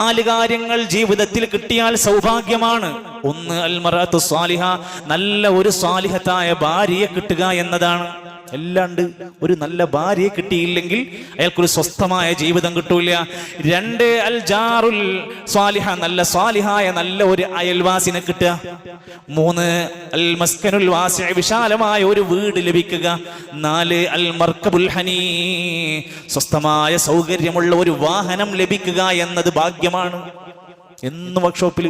4 കാര്യങ്ങൾ ജീവിതത്തിൽ കിട്ടിയാൽ സൗഭാഗ്യമാണ്. ഒന്ന് അൽ മറഅത്തു സ്വാലിഹ, നല്ല ഒരു സ്വാലിഹത്തായ ഭാര്യയെ കിട്ടുക എന്നതാണ്. എല്ലാണ്ട് ഒരു നല്ല ഭാര്യയെ കിട്ടിയില്ലെങ്കിൽ അയാൾക്കൊരു സ്വസ്ഥമായ ജീവിതം കിട്ടൂല. 2 അൽ ജാറുൽ സ്വാലിഹ, നല്ല സ്വാലിഹായ നല്ല ഒരു അയൽവാസിനെ കിട്ടുക. 3 അൽ മസ്കനുൽ വാസിഅ, വിശാലമായ ഒരു വീട് ലഭിക്കുക. 4 അൽ മർക്കബുൽ ഹനീ, സ്വസ്ഥമായ സൗകര്യമുള്ള ഒരു വാഹനം ലഭിക്കുക എന്നത് ഭാഗ്യമാണ്. എന്നും വർക്ക്ഷോപ്പിൽ,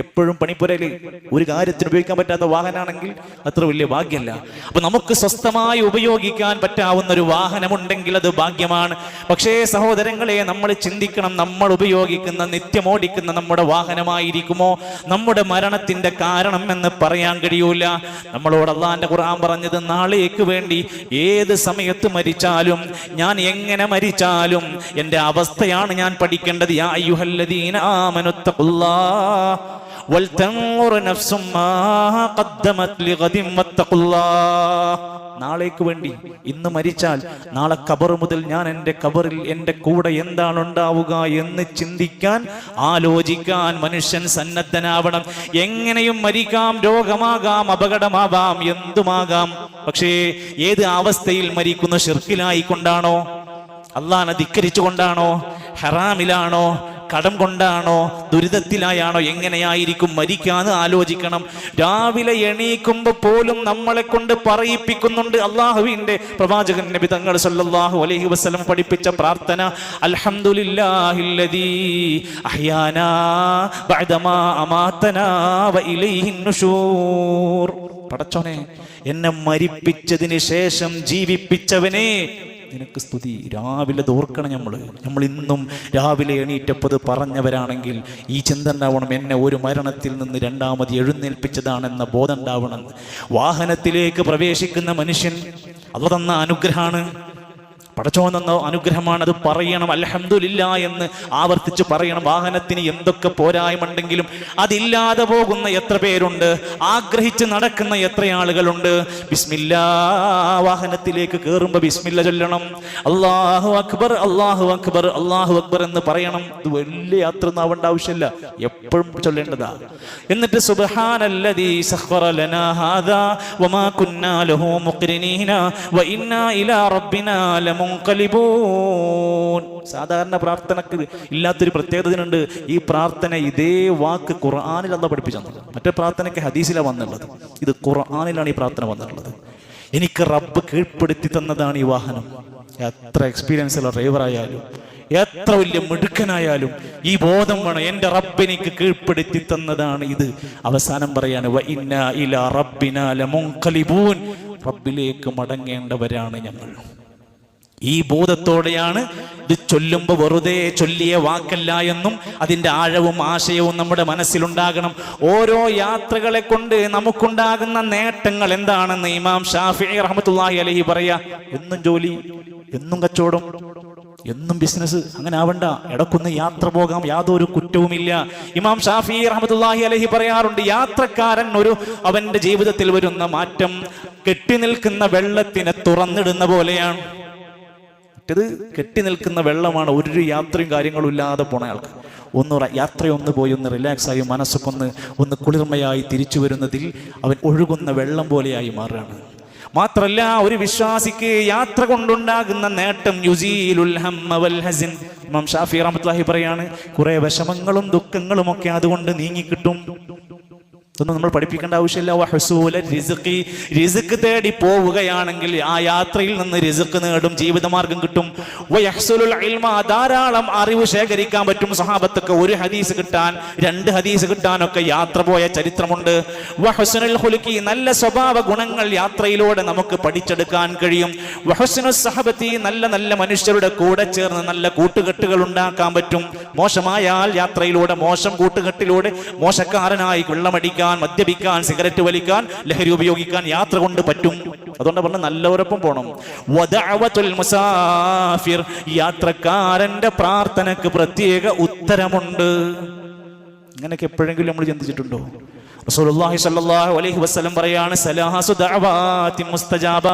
എപ്പോഴും പണിപ്പുരയിൽ, ഒരു കാര്യത്തിന് ഉപയോഗിക്കാൻ പറ്റാത്ത വാഹനമാണെങ്കിൽ അത്ര വലിയ ഭാഗ്യമല്ല. അപ്പൊ നമുക്ക് സ്വസ്ഥമായി ഉപയോഗിക്കാൻ പറ്റാവുന്ന ഒരു വാഹനമുണ്ടെങ്കിൽ അത് ഭാഗ്യമാണ്. പക്ഷേ സഹോദരങ്ങളെ, നമ്മൾ ചിന്തിക്കണം, നമ്മൾ ഉപയോഗിക്കുന്ന നിത്യമോടിക്കുന്ന നമ്മുടെ വാഹനമായിരിക്കുമോ നമ്മുടെ മരണത്തിന്റെ കാരണം എന്ന് പറയാൻ കഴിയൂല. നമ്മളോട് അല്ലാഹുവിന്റെ ഖുർആൻ പറഞ്ഞത്, നാളേക്ക് വേണ്ടി ഏത് സമയത്ത് മരിച്ചാലും, ഞാൻ എങ്ങനെ മരിച്ചാലും എന്റെ അവസ്ഥയാണ് ഞാൻ പഠിക്കേണ്ടത്. യാ അയ്യുഹല്ലദീന ആമനുത്തഖുല്ലാഹ് വൽതൻദുർ നഫ്സും മാ ഖദ്ദമത് ലിഗദിൻ വത്തഖുല്ലാഹ്. നാളേക്ക് വേണ്ടി ഇന്ന് മരിച്ചാൽ നാളെ ഖബർ മുതൽ ഞാൻ എൻ്റെ ഖബറിൽ എൻ്റെ കൂടെ എന്താണ് ഉണ്ടാവുക എന്ന് ചിന്തിക്കാൻ, ആലോചിക്കാൻ മനുഷ്യൻ സന്നദ്ധനാവണം. എങ്ങനെയും മരിക്കാം, രോഗമാകാം, അപകടമാവാം, എന്തുമാകാം. പക്ഷേ ഏത് അവസ്ഥയിൽ മരിക്കുന്നു? ശിർക്കിലായിക്കൊണ്ടാണോ? അല്ലാഹനെ ധിക്കരിച്ചുകൊണ്ടാണോ? ഹറാമിലാണോ? കടം കൊണ്ടാണോ? ദുരിതത്തിലായാണോ? എങ്ങനെയായിരിക്കും മരിക്കാന്ന് ആലോചിക്കണം. രാവിലെ എണീക്കുമ്പോൾ പോലും നമ്മളെ കൊണ്ട് പറയിപ്പിക്കുന്നുണ്ട്. അള്ളാഹുവിന്റെ പ്രവാചകൻ നബി തങ്ങൾ സല്ലല്ലാഹു അലൈഹി വസല്ലം പഠിപ്പിച്ച പ്രാർത്ഥന, അൽഹംദുലില്ലാഹില്ലദീ അഹ്യാനാ ബഅദമാ അമാതനാ വഇലൈഹിൻ നുശൂർ. പടച്ചോനെ, എന്നെ മരിപ്പിച്ചതിന് ശേഷം ജീവിപ്പിച്ചവനെ, നിനക്ക് സ്തുതി. രാവിലെ ഓർക്കണം, നമ്മൾ ഇന്നും രാവിലെ എണീറ്റപ്പത് പറഞ്ഞവരാണെങ്കിൽ ഈ ചിന്ത ഉണ്ടാവണം, എന്നെ ഒരു മരണത്തിൽ നിന്ന് രണ്ടാമത് എഴുന്നേൽപ്പിച്ചതാണെന്ന ബോധം ഉണ്ടാവണം. വാഹനത്തിലേക്ക് പ്രവേശിക്കുന്ന മനുഷ്യൻ അല്ലാഹു തന്ന അനുഗ്രഹമാണ്, പടച്ചോൻ തന്ന അനുഗ്രഹമാണ്. അത് പറയണം, അൽഹംദുലില്ലാ എന്ന് ആവർത്തിച്ച് പറയണം. വാഹനത്തിന് എന്തൊക്കെ പോരായ്മയുണ്ടെങ്കിലും അതില്ലാതെ പോകുന്ന എത്ര പേരുണ്ട്, ആഗ്രഹിച്ച് നടക്കുന്ന എത്ര ആളുകളുണ്ട്. ബിസ്മില്ലാ, വാഹനത്തിലേക്ക് കയറുമ്പോൾ ബിസ്മില്ല ചൊല്ലണം. അല്ലാഹു അക്ബർ, അല്ലാഹു അക്ബർ, അല്ലാഹു അക്ബർ എന്ന് പറയണം. ഇത് വലിയ യാത്ര ഒന്നും ആവേണ്ട ആവശ്യമില്ല, എപ്പോഴും ചൊല്ലേണ്ടതാ. എന്നിട്ട് സുബ്ഹാനല്ലദീ സഖറ ലനാ ഹാദാ വമാ കുന്നാ ലഹു മുഖ്രിനീന വഇന്നാ ഇലാ റബ്ബിനാ സാധാരണ പ്രാർത്ഥനക്ക് ഇല്ലാത്തൊരു പ്രത്യേകതയുണ്ട്. ഈ പ്രാർത്ഥന ഇതേ വാക്ക് ഖുർആനിൽ അല്ലാഹു പഠിപ്പിച്ചു തന്നത്. മറ്റേ പ്രാർത്ഥനയ്ക്ക് ഹദീസിലാണ് വന്നുള്ളത്, ഇത് ഖുർആനിലാണ് ഈ പ്രാർത്ഥന വന്നിട്ടുള്ളത്. എനിക്ക് റബ്ബ് കീഴ്പ്പെടുത്തി തന്നതാണ് ഈ വാഹനം. എത്ര എക്സ്പീരിയൻസ് ഉള്ള ഡ്രൈവറായാലും, എത്ര വലിയ മിടുക്കനായാലും ഈ ബോധം വേണം, എന്റെ റബ്ബ് എനിക്ക് കീഴ്പ്പെടുത്തി തന്നതാണ് ഇത്. അവസാനം പറയാണ്, വ ഇന്നാ ഇലാ റബ്ബിനാ ലമുൻഖലിബൂൻ, റബ്ബിലേക്ക് മടങ്ങേണ്ടവരാണ് ഞങ്ങൾ. ഈ ബോധത്തോടെയാണ് ഇത് ചൊല്ലുമ്പോൾ വെറുതെ ചൊല്ലിയ വാക്കല്ല എന്നും അതിൻ്റെ ആഴവും ആശയവും നമ്മുടെ മനസ്സിലുണ്ടാകണം. ഓരോ യാത്രകളെ കൊണ്ട് നമുക്കുണ്ടാകുന്ന നേട്ടങ്ങൾ എന്താണെന്ന് ഇമാം ഷാഫിഈ റഹ്മത്തുള്ളാഹി അലൈഹി പറയാ. എന്നും ജോലി, എന്നും കച്ചവടം, എന്നും ബിസിനസ്, അങ്ങനെ ആവണ്ട. ഇടക്കൊന്ന് യാത്ര പോകാം, യാതൊരു കുറ്റവുമില്ല. ഇമാം ഷാഫിഈ റഹ്മത്തുള്ളാഹി അലൈഹി പറയാറുണ്ട്, യാത്രക്കാരൻ അവന്റെ ജീവിതത്തിൽ വരുന്ന മാറ്റം കെട്ടി നിൽക്കുന്ന വെള്ളത്തിനെ തുറന്നിടുന്ന പോലെയാണ്. ഇത് കെട്ടി നിൽക്കുന്ന വെള്ളമാണ്, ഒരു യാത്രയും കാര്യങ്ങളും ഇല്ലാതെ പോണ ആൾക്ക്. യാത്രയൊന്ന് പോയി ഒന്ന് റിലാക്സ് ആയി മനസ്സൊക്കെ ഒന്ന് കുളിർമയായി തിരിച്ചു വരുന്നതിൽ അവൻ ഒഴുകുന്ന വെള്ളം പോലെയായി മാറുകയാണ്. മാത്രല്ല, ഒരു വിശ്വാസിക്ക് യാത്ര കൊണ്ടുണ്ടാകുന്ന നേട്ടം യുസീലുൽ ഹമ്മ വൽ ഹസൻ. ഇമാം ഷാഫിഈ റഹ്മത്തുള്ളാഹി പറയാണ്, കുറെ വിഷമങ്ങളും ദുഃഖങ്ങളും ഒക്കെ അതുകൊണ്ട് നീങ്ങിക്കിട്ടും. ഇതൊന്നും നമ്മൾ പഠിപ്പിക്കേണ്ട ആവശ്യമില്ല. വഹുസൂല റിസ്ഖി, റിസ്ക് തേടി പോവുകയാണെങ്കിൽ ആ യാത്രയിൽ നിന്ന് റിസ്ക് നേടും, ജീവിതമാർഗം കിട്ടും. വയഹ്സുലുൽ ഇൽമ, ധാരാളം അറിവ് ശേഖരിക്കാൻ പറ്റും. സഹാബത്തൊക്കെ ഒരു ഹദീസ് കിട്ടാൻ, 2 ഹദീസ് കിട്ടാനൊക്കെ യാത്ര പോയ ചരിത്രമുണ്ട്. വഹുസ്നുൽ ഖുലുഖി, നല്ല സ്വഭാവ ഗുണങ്ങൾ യാത്രയിലൂടെ നമുക്ക് പഠിച്ചെടുക്കാൻ കഴിയും. വഹുസ്നുസ് സഹബത്തി, നല്ല നല്ല മനുഷ്യരുടെ കൂടെ ചേർന്ന് നല്ല കൂട്ടുകെട്ടുകൾ ഉണ്ടാക്കാൻ പറ്റും. മോശമായാൽ യാത്രയിലൂടെ, മോശം കൂട്ടുകെട്ടിലൂടെ മോശക്കാരനായി വെള്ളമടിക്കാൻ, മദ്യപിക്കാൻ, സിഗരറ്റ് വലിക്കാൻ, ലഹരി ഉപയോഗിക്കാൻ യാത്ര കൊണ്ട് പറ്റും. അതുകൊണ്ട് പറഞ്ഞ നല്ലവരൊപ്പം പോണം. വദഅവത്തുൽ മുസാഫിർ, യാത്രക്കാരന്റെ പ്രാർത്ഥനക്ക് പ്രത്യേക ഉത്തരമുണ്ട്. അങ്ങനെയൊക്കെ എപ്പോഴെങ്കിലും നമ്മൾ ചിന്തിച്ചിട്ടുണ്ടോ? റസൂലുള്ളാഹി സ്വല്ലല്ലാഹു അലൈഹി വസല്ലം പറയാണ്, സലാസു ദഅവാതി മുസ്തജാബ,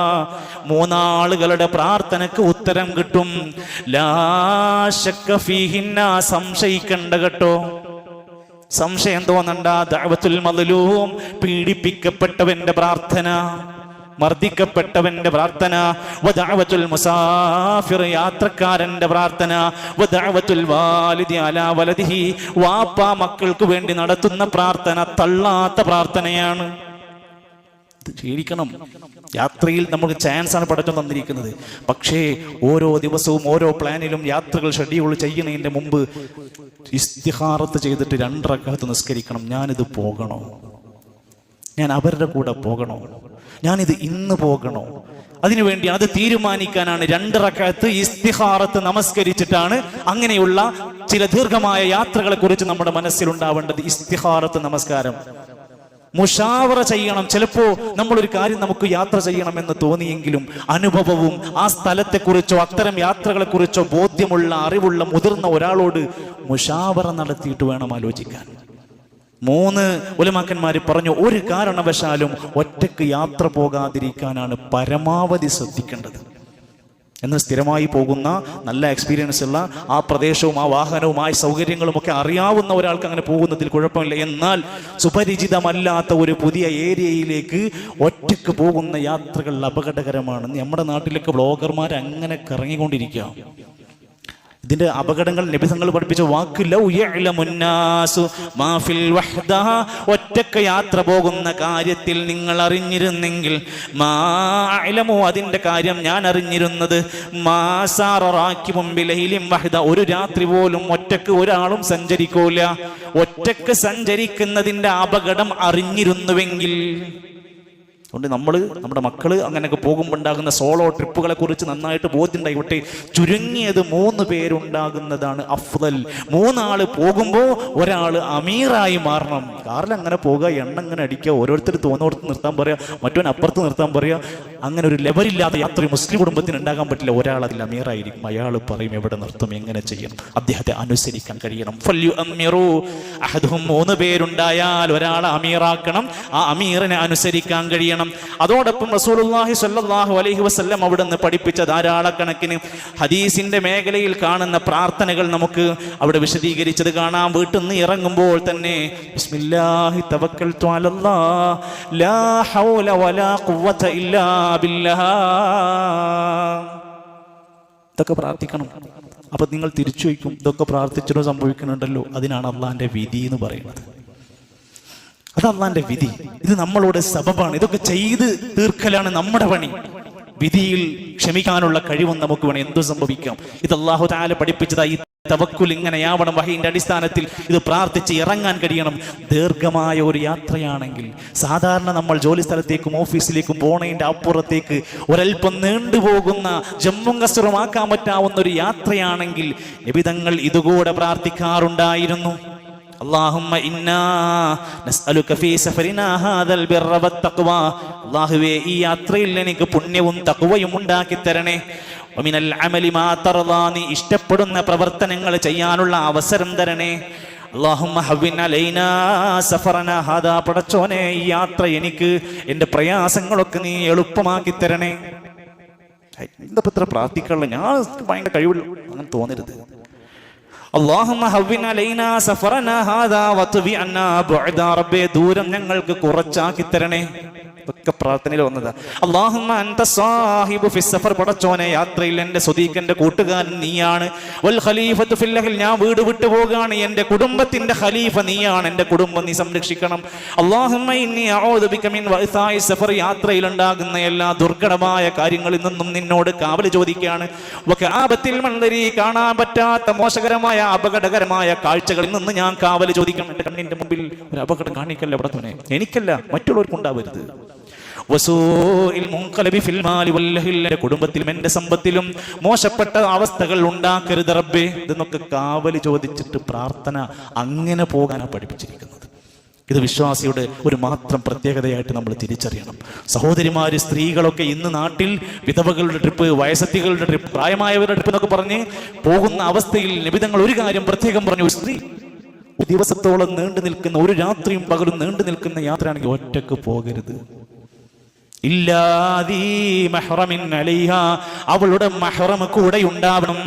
മൂന്നാളുകളുടെ പ്രാർത്ഥനക്ക് ഉത്തരം കിട്ടും. ലാ ശക്ക ഫീഹിന്ന, സംശയിക്കണ്ട കേട്ടോ, സംശയം തോന്നണ്ട. ദഅവത്തുൽ മദ്ലൂം, പീഡിപ്പിക്കപ്പെട്ടവന്റെ പ്രാർത്ഥന, മർദ്ദിക്കപ്പെട്ടവന്റെ പ്രാർത്ഥന. വദഅവത്തുൽ മുസാഫിർ, യാത്രക്കാരന്റെ പ്രാർത്ഥന. വദഅവത്തുൽ വാലിദി അലാ വലദിഹി, വാപ്പ മക്കൾക്ക് വേണ്ടി നടത്തുന്ന പ്രാർത്ഥന തള്ളാത്ത പ്രാർത്ഥനയാണ്. ഇത് ശീലിക്കണം. യാത്രയിൽ നമുക്ക് ചാൻസ് ആണ് പടച്ചോൻ തന്നിരിക്കുന്നത്. പക്ഷേ ഓരോ ദിവസവും ഓരോ പ്ലാനിലും യാത്രകൾ ഷെഡ്യൂൾ ചെയ്യുന്നതിന്റെ മുമ്പ് ഇസ്തിഖാറത്ത് ചെയ്തിട്ട് 2 റക്അത്ത് നിസ്കരിക്കണം. ഞാനിത് പോകണോ? ഞാൻ അവരുടെ കൂടെ പോകണോ? ഞാനിത് ഇന്ന് പോകണോ? അതിനുവേണ്ടി അത് തീരുമാനിക്കാനാണ് 2 റക്അത്ത് ഇസ്തിഖാറത്ത് നമസ്കരിച്ചിട്ടാണ് അങ്ങനെയുള്ള ചില ദീർഘമായ യാത്രകളെ കുറിച്ച് നമ്മുടെ മനസ്സിലുണ്ടാവേണ്ടത്. ഇസ്തിഖാറത്ത് നമസ്കാരം മുഷാവറ ചെയ്യണം. ചിലപ്പോ നമ്മളൊരു കാര്യം നമുക്ക് യാത്ര ചെയ്യണമെന്ന് തോന്നിയെങ്കിലും അനുഭവവും ആ സ്ഥലത്തെക്കുറിച്ചോ അത്തരം യാത്രകളെ കുറിച്ചോ ബോധ്യമുള്ള അറിവുള്ള മുതിർന്ന ഒരാളോട് മുഷാവറ നടത്തിയിട്ട് വേണം ആലോചിക്കാൻ. 3 ഉലമാക്കന്മാര് പറഞ്ഞു, ഒരു കാരണവശാലും ഒറ്റക്ക് യാത്ര പോകാതിരിക്കാനാണ് പരമാവധി ശ്രദ്ധിക്കേണ്ടത്. എന്നാൽ സ്ഥിരമായി പോകുന്ന നല്ല എക്സ്പീരിയൻസ് ഉള്ള ആ പ്രദേശവും ആ വാഹനവും ആ സൗകര്യങ്ങളും ഒക്കെ അറിയാവുന്ന ഒരാൾക്ക് അങ്ങനെ പോകുന്നതിൽ കുഴപ്പമില്ല. എന്നാൽ സുപരിചിതമല്ലാത്ത ഒരു പുതിയ ഏരിയയിലേക്ക് ഒറ്റക്ക് പോകുന്ന യാത്രകൾ അപകടകരമാണ്. നമ്മുടെ നാട്ടിലൊക്കെ വ്ളോഗർമാർ അങ്ങനെ കറങ്ങിക്കൊണ്ടിരിക്കുക. ഇതിന്റെ അപകടങ്ങൾ നബി തങ്ങൾ പഠിപ്പിച്ച വാക്ക്, ലൗ യഅലമുന്നാസു മാ ഫിൽ വഹ്ദ, ഒറ്റക്ക് യാത്ര പോകുന്ന കാര്യത്തിൽ നിങ്ങൾ അറിഞ്ഞിരുന്നെങ്കിൽ, മാ അഅലമു, അതിന്റെ കാര്യം ഞാൻ അറിഞ്ഞിരുന്നത്, മാ സാറ റാകിബുൻ ബിലൈലിൻ വഹ്ദ, ഒരു രാത്രി പോലും ഒറ്റക്ക് ഒരാളും സഞ്ചരിക്കൂല. ഒറ്റക്ക് സഞ്ചരിക്കുന്നതിന്റെ അപകടം അറിഞ്ഞിരുന്നുവെങ്കിൽ. അതുകൊണ്ട് നമ്മുടെ മക്കള് അങ്ങനെയൊക്കെ പോകുമ്പോൾ ഉണ്ടാകുന്ന സോളോ ട്രിപ്പുകളെ കുറിച്ച് നന്നായിട്ട് ബോധ്യമുണ്ടായിക്കോട്ടെ. ചുരുങ്ങിയത് 3 പേരുണ്ടാകുന്നതാണ് അഫ്ദൽ. 3 ആള് പോകുമ്പോൾ ഒരാൾ അമീറായി മാറണം. കാറിൽ അങ്ങനെ പോകുക, എണ്ണ അങ്ങനെ അടിക്കുക, ഓരോരുത്തർ തോന്നോടത്ത് നിർത്താൻ പറയുക, മറ്റവൻ അപ്പുറത്ത് നിർത്താൻ പറയുക. അങ്ങനെ ഒരു ലെവലില്ലാത്ത യാത്ര മുസ്ലിം കുടുംബത്തിന് ഉണ്ടാകാൻ പറ്റില്ല. ഒരാൾ അതിൽ അമീറായിരിക്കും. അയാൾ പറയും എവിടെ നിർത്തും, എങ്ങനെ ചെയ്യണം, അദ്ദേഹത്തെ അനുസരിക്കാൻ കഴിയണം. ഫല്യുഅമ്മിറു അഹദുഹും, 3 പേരുണ്ടായാൽ ഒരാൾ അമീറാക്കണം, ആ അമീറിനെ അനുസരിക്കാൻ കഴിയണം. അതോടൊപ്പം റസൂലുള്ളാഹി സ്വല്ലല്ലാഹു അലൈഹി വസല്ലം അവിടുന്ന് പഠിപ്പിച്ച ധാരാളക്കണക്കിന് ഹദീസിന്റെ മേഖലയിൽ കാണുന്ന പ്രാർത്ഥനകൾ നമുക്ക് അവിടെ വിശദീകരിച്ചത് കാണാം. വീട്ടിൽ നിന്ന് ഇറങ്ങുമ്പോൾ തന്നെ ബിസ്മില്ലാഹി തവക്കൽതു അലല്ലാഹ് ലാ ഹൗല വലാ ഖുവത ഇല്ലാ ബില്ലാഹ്, ഇതൊക്കെ പ്രാർത്ഥിക്കണം. അപ്പൊ നിങ്ങൾ തിരിച്ചു വയ്ക്കും, ഇതൊക്കെ പ്രാർത്ഥിച്ചിട്ടോ സംഭവിക്കുന്നുണ്ടല്ലോ, അതിനാണ് അള്ളാഹിന്റെ വിധി എന്ന് പറയുന്നത്. അത് അള്ളാന്റെ വിധി. ഇത് നമ്മളോട് സബബാണ്. ഇതൊക്കെ ചെയ്ത് തീർക്കലാണ് നമ്മുടെ പണി. വിധിയിൽ ക്ഷമിക്കാനുള്ള കഴിവും നമുക്ക് വേണം. എന്തു സംഭവിക്കാം. ഇത് അല്ലാഹു തആല പഠിപ്പിച്ചതായി. തവക്കുൽ ഇങ്ങനെയാവണം. വഹീന്റെ അടിസ്ഥാനത്തിൽ ഇത് പ്രാർത്ഥിച്ച് ഇറങ്ങാൻ കഴിയണം. ദീർഘമായ ഒരു യാത്രയാണെങ്കിൽ, സാധാരണ നമ്മൾ ജോലി സ്ഥലത്തേക്കും ഓഫീസിലേക്കും പോണതിന്റെ അപ്പുറത്തേക്ക് ഒരൽപ്പം നീണ്ടുപോകുന്ന ജമ്മും കസറുമാക്കാൻ പറ്റാവുന്ന ഒരു യാത്രയാണെങ്കിൽ നബി തങ്ങൾ ഇതുകൂടെ പ്രാർത്ഥിക്കാറുണ്ടായിരുന്നു. اللهم إنا نسألك في سفرنا هذا البر والتقوى, അല്ലാഹുവേ ഈ യാത്രയിൽ എനിക്ക് പുണ്യവും തഖ്വയും ഉണ്ടാക്കി തരണേ. വമിനൽ അമലി മാ തർദാ, നീ ഇഷ്ടപ്പെടുന്ന പ്രവർത്തനങ്ങൾ ചെയ്യാനുള്ള അവസരം തരണേ. അല്ലാഹുമ്മ ഹവ്വിൻ അലൈനാ സഫറനാ ഹാദാ, പടച്ചോനെ ഈ യാത്ര എനിക്ക് എൻ്റെ പ്രയാസങ്ങളൊക്കെ നീ എളുപ്പമാക്കി തരണേ. എന്താ ഇത്ര പ്രാർത്ഥിക്കാനുള്ള, ഞാൻ ഭയങ്കര കഴിവുള്ള അങ്ങനെ തോന്നരുത്. അല്ലാഹുമ്മ ഹവ്വിൻ അലൈനാ സഫറനാ ഹാദാ വത്വി അന്നാ ബുഅദാ, റബ്ബേ ദൂരം ഞങ്ങൾക്ക് കുറച്ചാക്കി തരണേ. ഇതൊക്കെ പ്രാർത്ഥനയിൽ വന്നതാ. അല്ലാഹുമ്മ അൻത സാഹിബു ഫിസ് സഫർ, പടച്ചോനെ യാത്രയിൽ എൻ്റെ സ്വദീഖന്റെ കൂട്ടുകാരൻ നീയാണ്. വൽ ഖലീഫത്തു ഫിൽ അഹ്ൽ, ഞാൻ വീട് വിട്ടു പോകാണ്, എൻ്റെ കുടുംബത്തിന്റെ ഖലീഫ നീയാണ്, എൻ്റെ കുടുംബം നീ സംരക്ഷിക്കണം. അല്ലാഹുമ്മ ഇന്നി അഊദു ബിക മിൻ വഇസാഇ സഫർ, യാത്രയിൽ ഉണ്ടാകുന്ന എല്ലാ ദുർഘടമായ കാര്യങ്ങളിൽ നിന്നും നിന്നോട് കാവൽ ചോദിക്കുകയാണ്. വകആബത്തിൽ മൻദരി, കാണാൻ പറ്റാത്ത മോശകരമായ അപകടകരമായ കാഴ്ചകളിൽ നിന്ന് ഞാൻ കാവൽ ചോദിക്കണം. എൻ്റെ കണ്ണിന്റെ മുമ്പിൽ ഒരു അപകടം കാണിക്കല്ല പടച്ചോനെ, എനിക്കല്ല മറ്റുള്ളവർക്കുണ്ടാവരുത്. കുടുംബത്തിലും എന്റെ സമ്പത്തിലും മോശപ്പെട്ട അവസ്ഥകൾ ഉണ്ടാക്കരുത് റബ്ബേ. ഇതെന്നൊക്കെ കാവല് ചോദിച്ചിട്ട് പ്രാർത്ഥന അങ്ങനെ പോകാനാണ് പഠിപ്പിച്ചിരിക്കുന്നത്. ഇത് വിശ്വാസിയുടെ ഒരു മാത്രം പ്രത്യേകതയായിട്ട് നമ്മൾ തിരിച്ചറിയണം. സഹോദരിമാര്, സ്ത്രീകളൊക്കെ ഇന്ന് നാട്ടിൽ വിധവകളുടെ ട്രിപ്പ്, വയസ്സത്തികളുടെ ട്രിപ്പ്, പ്രായമായവരുടെ ട്രിപ്പ് എന്നൊക്കെ പറഞ്ഞ് പോകുന്ന അവസ്ഥയിൽ നബി തങ്ങൾ ഒരു കാര്യം പ്രത്യേകം പറഞ്ഞു. സ്ത്രീ ദിവസത്തോളം നീണ്ടു നിൽക്കുന്ന, ഒരു രാത്രിയും പകലും നീണ്ടു നിൽക്കുന്ന യാത്രയാണെങ്കിൽ ഒറ്റക്ക് പോകരുത്. ഇല്ലാദീ മഹ്റമിൻ അലൈഹ, അവളുടെ മഹ്റം കൂടെ ഉണ്ടാവണം.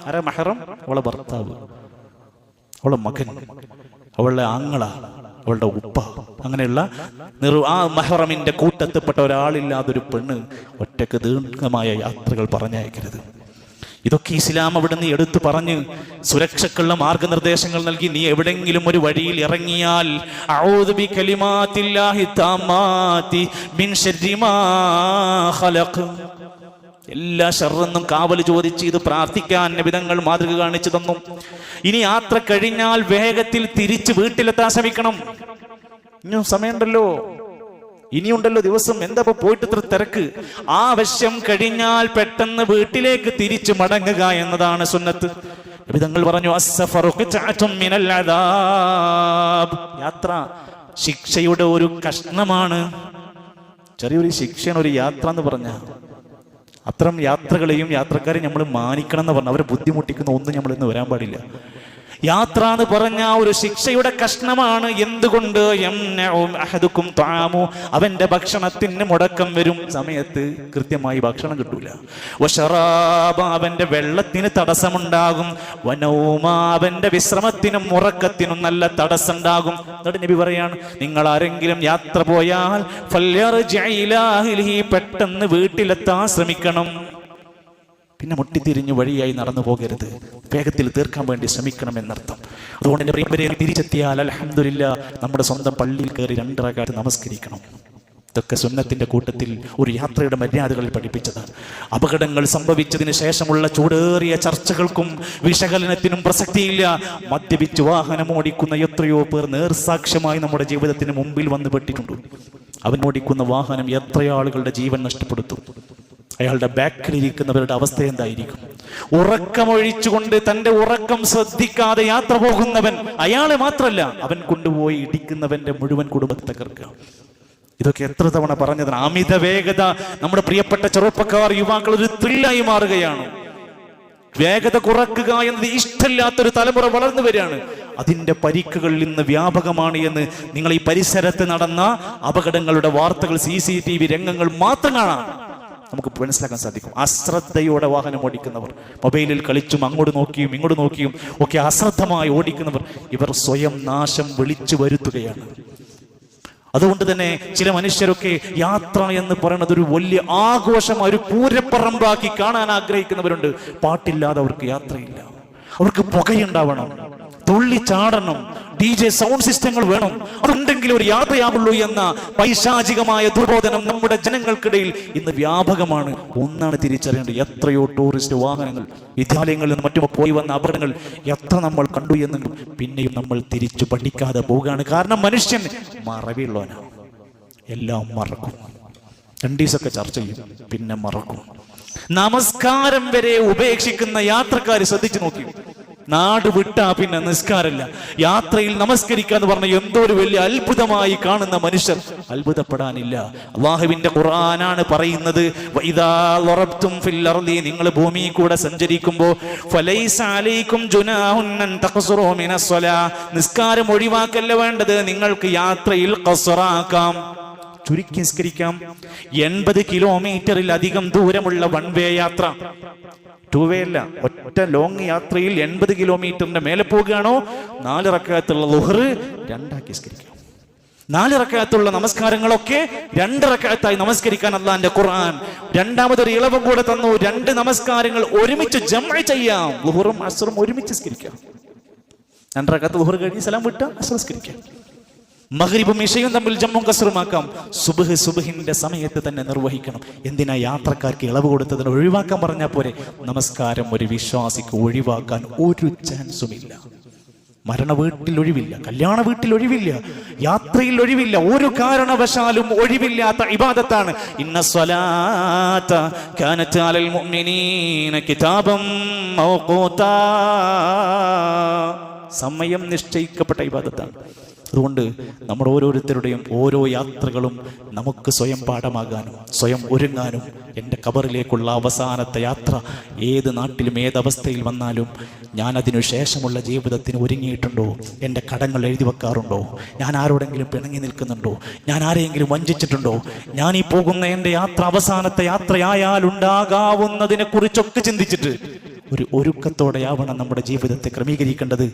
ആരാ മഹ്റം? അവളെ ഭർത്താവ്, അവളുടെ മകൻ, അവളുടെ ആങ്ങള, അവളുടെ ഉപ്പ, അങ്ങനെയുള്ള ആ മഹ്റമിന്റെ കൂട്ടത്തിൽപ്പെട്ട ഒരാളില്ലാതൊരു പെണ്ണ് ഒറ്റക്ക് ദീർഘമായ യാത്രകൾ പറഞ്ഞയക്കരുത്. ഇതൊക്കെ ഇസ്ലാം അവിടെ നിന്ന് എടുത്തു പറഞ്ഞ് സുരക്ഷക്കുള്ള മാർഗനിർദ്ദേശങ്ങൾ നൽകി. നീ എവിടെങ്കിലും ഒരു വഴിയിൽ ഇറങ്ങിയാൽ അഊദു ബികലിമാത്തില്ലാഹി തമ്മാതി മിൻ ശർരി മാ ഖലഖ്, എല്ലാ ഷർറിന്നും കാവൽ ചോദിച്ച് ഇത് പ്രാർത്ഥിക്കാൻ നബിതങ്ങൾ മാതൃക കാണിച്ചു തന്നു. ഇനി യാത്ര കഴിഞ്ഞാൽ വേഗത്തിൽ തിരിച്ച് വീട്ടിലെത്താൻ ശ്രമിക്കണം. ഇനിയും സമയമുണ്ടല്ലോ, ഇനിയുണ്ടല്ലോ ദിവസം. എന്താ പോയിട്ട് ഇത്ര തിരക്ക്? ആവശ്യം കഴിഞ്ഞാൽ പെട്ടെന്ന് വീട്ടിലേക്ക് തിരിച്ചു മടങ്ങുക എന്നതാണ് സുന്നത്ത്. നബിതങ്ങൾ പറഞ്ഞു, അസ്സഫറു ഖിത്അത്തും മിനൽ അദാബ്, യാത്ര ശിക്ഷയുടെ ഒരു കഷ്ണമാണ്. ചെറിയൊരു ശിക്ഷയാണ് ഒരു യാത്ര എന്ന് പറഞ്ഞ. അത്തരം യാത്രകളെയും യാത്രക്കാരെയും നമ്മൾ മാനിക്കണം എന്ന് പറഞ്ഞു. അവരെ ബുദ്ധിമുട്ടിക്കുന്ന ഒന്നും നമ്മൾ ഇന്ന് വരാൻ പാടില്ല. യാത്ര എന്ന് പറഞ്ഞ ഒരു ശിക്ഷയുടെ കഷ്ണമാണ്. എന്തുകൊണ്ട്? അഹദുക്കും തആമു, അവന്റെ ഭക്ഷണത്തിന് മുടക്കം വരും, സമയത്ത് കൃത്യമായി ഭക്ഷണം കിട്ടൂല. വശറാബ, അവന്റെ വെള്ളത്തിന് തടസ്സമുണ്ടാകും. വനൗമ, അവന്റെ വിശ്രമത്തിനും ഉറക്കത്തിനും നല്ല തടസ്സം ഉണ്ടാകും. എന്നിട്ട് നബി പറയാണ്, നിങ്ങൾ ആരെങ്കിലും യാത്ര പോയാൽ ഫല്യർജിഇ ഇലാ അഹ്ലിഹി, പെട്ടെന്ന് വീട്ടിലെത്താൻ ശ്രമിക്കണം. പിന്നെ മുട്ടിത്തിരിഞ്ഞ് വഴിയായി നടന്നു പോകരുത്, വേഗത്തിൽ തീർക്കാൻ വേണ്ടി ശ്രമിക്കണം എന്നർത്ഥം. അതുകൊണ്ട് എൻ്റെ പ്രിയരെ, തിരിച്ചെത്തിയാൽ അൽഹംദുലില്ലാ നമ്മുടെ സ്വന്തം പള്ളിയിൽ കയറി 2 റക്അത്ത് നമസ്കരിക്കണം. ഇതൊക്കെ സുന്നത്തിന്റെ കൂട്ടത്തിൽ ഒരു യാത്രയുടെ മര്യാദകളിൽ പഠിപ്പിച്ചതാണ്. അപകടങ്ങൾ സംഭവിച്ചതിന് ശേഷമുള്ള ചൂടേറിയ ചർച്ചകൾക്കും വിശകലനത്തിനും പ്രസക്തിയില്ല. മദ്യപിച്ച് വാഹനം ഓടിക്കുന്ന എത്രയോ പേർ നേർസാക്ഷ്യമായി നമ്മുടെ ജീവിതത്തിന് മുമ്പിൽ വന്നു പെട്ടിട്ടുണ്ട്. അവൻ ഓടിക്കുന്ന വാഹനം എത്രയോ ആളുകളുടെ ജീവൻ നഷ്ടപ്പെടുത്തും. അയാളുടെ ബാക്കിലിരിക്കുന്നവരുടെ അവസ്ഥ എന്തായിരിക്കും? ഉറക്കമൊഴിച്ചുകൊണ്ട് തന്റെ ഉറക്കം ശ്രദ്ധിക്കാതെ യാത്ര പോകുന്നവൻ, അയാളെ മാത്രമല്ല അവൻ കൊണ്ടുപോയി ഇടിക്കുന്നവന്റെ മുഴുവൻ കുടുംബത്തെ തകർക്കുക. ഇതൊക്കെ എത്ര തവണ പറഞ്ഞതാണ്. അമിത വേഗത നമ്മുടെ പ്രിയപ്പെട്ട ചെറുപ്പക്കാർ, യുവാക്കൾ ഒരു ത്രില്ലായി മാറുകയാണ്. വേഗത കുറക്കുക എന്നത് ഇഷ്ടമില്ലാത്തൊരു തലമുറ വളർന്നു വരികയാണ്. അതിന്റെ പരിക്കുകൾ ഇന്ന് വ്യാപകമാണ് എന്ന് നിങ്ങൾ ഈ പരിസരത്ത് നടന്ന അപകടങ്ങളുടെ വാർത്തകൾ, CCTV രംഗങ്ങൾ മാത്രം കാണാം, നമുക്ക് മനസ്സിലാക്കാൻ സാധിക്കും. അശ്രദ്ധയോടെ വാഹനം ഓടിക്കുന്നവർ, മൊബൈലിൽ കളിച്ചും അങ്ങോട്ട് നോക്കിയും ഇങ്ങോട്ട് നോക്കിയും ഒക്കെ അശ്രദ്ധമായി ഓടിക്കുന്നവർ, ഇവർ സ്വയം നാശം വിളിച്ചു വരുത്തുകയാണ്. അതുകൊണ്ട് തന്നെ ചില മനുഷ്യരൊക്കെ യാത്ര എന്ന് പറയുന്നത് ഒരു വലിയ ആഘോഷമായി, ഒരു പൂരപ്പറമ്പാക്കി കാണാൻ ആഗ്രഹിക്കുന്നവരുണ്ട്. പാട്ടില്ലാതെ അവർക്ക് യാത്രയില്ല. അവർക്ക് പുകയുണ്ടാവണം, തുള്ളി ചാടണം, DJ സൗണ്ട് സിസ്റ്റങ്ങൾ വേണം, അതുണ്ടെങ്കിൽ ഒരു യാത്രയാവുള്ളൂ എന്ന പൈശാചികമായ ദുർബോധനം നമ്മുടെ ജനങ്ങൾക്കിടയിൽ ഇന്ന് വ്യാപകമാണ്. ഒന്നാണ് തിരിച്ചറിയേണ്ടത്, എത്രയോ ടൂറിസ്റ്റ് വാഹനങ്ങൾ വിദ്യാലയങ്ങളിൽ നിന്ന് മറ്റും പോയി വന്ന അപകടങ്ങൾ എത്ര നമ്മൾ കണ്ടു എന്നും പിന്നെയും നമ്മൾ തിരിച്ചു പഠിക്കാതെ പോവുകയാണ്. കാരണം മനുഷ്യൻ മറവിയുള്ളവനാണ്, എല്ലാം മറക്കും. 2 ദിവസമൊക്കെ ചർച്ച ചെയ്യും, പിന്നെ മറക്കും. നമസ്കാരം വരെ ഉപേക്ഷിക്കുന്ന യാത്രക്കാർ ശ്രദ്ധിച്ചു നോക്കി. നാട് വിട്ടാ പിന്നെ നിസ്കാരമില്ല. യാത്രയിൽ നമസ്കരിക്കുക എന്ന് പറഞ്ഞ എന്തോ ഒരു വലിയ അത്ഭുതമായി കാണുന്ന മനുഷ്യർ അത്ഭുതപ്പെടാനില്ല. അല്ലാഹുവിന്റെ ഖുർആനാണ് പറയുന്നത്, വഇദാ ലറബ്തും ഫിൽ അർളി, നിങ്ങൾ ഭൂമിയിൽ കൂടെ സഞ്ചരിക്കുമ്പോൾ ഫലൈസ അലൈക്കും ജുനാഹുൻ അൻ തഖ്സുറു മിനസ് സ്വലാ, നിസ്കാരം ഒഴിവാക്കല്ല വേണ്ടത്, നിങ്ങൾക്ക് യാത്രയിൽ ഖസ്റാക്കാം, ചുരുക്കി നിസ്കരിക്കാം. 80 കിലോമീറ്ററിലധികം ദൂരമുള്ള 1 വേ യാത്ര, 2 വേ അല്ല, ഒറ്റ ലോങ് യാത്രയിൽ 80 കിലോമീറ്ററിന്റെ മേലെ പോകുകയാണോ 4 റക്അത്തുള്ള ളുഹർ 2 ആക്കി നിസ്കരിക്കാം. 4 റക്അത്തുള്ള നമസ്കാരങ്ങളൊക്കെ 2 റക്അത്തായി നമസ്കരിക്കാൻ അല്ലാഹുവിന്റെ ഖുർആൻ രണ്ടാമതൊരു ഇളവും കൂടെ തന്നു. 2 നമസ്കാരങ്ങൾ ഒരുമിച്ച് ജംഅ ചെയ്യാം. ളുഹറും അസ്റും ഒരുമിച്ച് നിസ്കരിക്കാം. 2 റക്അത്ത് ളുഹർ കഴിഞ്ഞ് സലാം വിട്ട അസ്ർ നിസ്കരിക്കാം. മഗ്രിബും ഇശയും തമ്മിൽ ജമ്മും കസ്റുമാക്കാം. സുബ്ഹിന്റെ സമയത്ത് തന്നെ നിർവഹിക്കണം. എന്തിനാ യാത്രക്കാർക്ക് ഇളവ് കൊടുത്തതിന് ഒഴിവാക്കാൻ പറഞ്ഞാൽ പോരെ? നമസ്കാരം ഒരു വിശ്വാസിക്ക് ഒഴിവാക്കാൻ ഒരു ചാൻസുമില്ല. മരണ വീട്ടിൽ ഒഴിവില്ല, കല്യാണ വീട്ടിൽ ഒഴിവില്ല, യാത്രയിൽ ഒഴിവില്ല, ഒരു കാരണവശാലും ഒഴിവില്ലാത്ത ഇബാദത്താണ്. ഇന്ന സ്വലാത്ത കാനത് അലൽ മുഅ്മിനീന കിതാബം മൗഖൂതാ. സമയം നിശ്ചയിക്കപ്പെട്ട ഇബാദത്താണ്. അതുകൊണ്ട് നമ്മുടെ ഓരോരുത്തരുടെയും ഓരോ യാത്രകളും നമുക്ക് സ്വയം പാഠമാകാനും സ്വയം ഒരുങ്ങാനും, എൻ്റെ ഖബറിലേക്കുള്ള അവസാനത്തെ യാത്ര ഏത് നാട്ടിലും ഏതവസ്ഥയിൽ വന്നാലും ഞാൻ അതിനു ശേഷമുള്ള ജീവിതത്തിന് ഒരുങ്ങിയിട്ടുണ്ടോ, എൻ്റെ കടങ്ങൾ എഴുതി വെക്കാറുണ്ടോ, ഞാൻ ആരോടെങ്കിലും പിണങ്ങി നിൽക്കുന്നുണ്ടോ, ഞാൻ ആരെയെങ്കിലും വഞ്ചിച്ചിട്ടുണ്ടോ, ഞാൻ ഈ പോകുന്ന എൻ്റെ യാത്ര അവസാനത്തെ യാത്രയായാൽ ഉണ്ടാകാവുന്നതിനെ കുറിച്ചൊക്കെ ചിന്തിച്ചിട്ട് ഒരു ഒരുക്കത്തോടെയാവണം നമ്മുടെ ജീവിതത്തെ ക്രമീകരിക്കേണ്ടത്.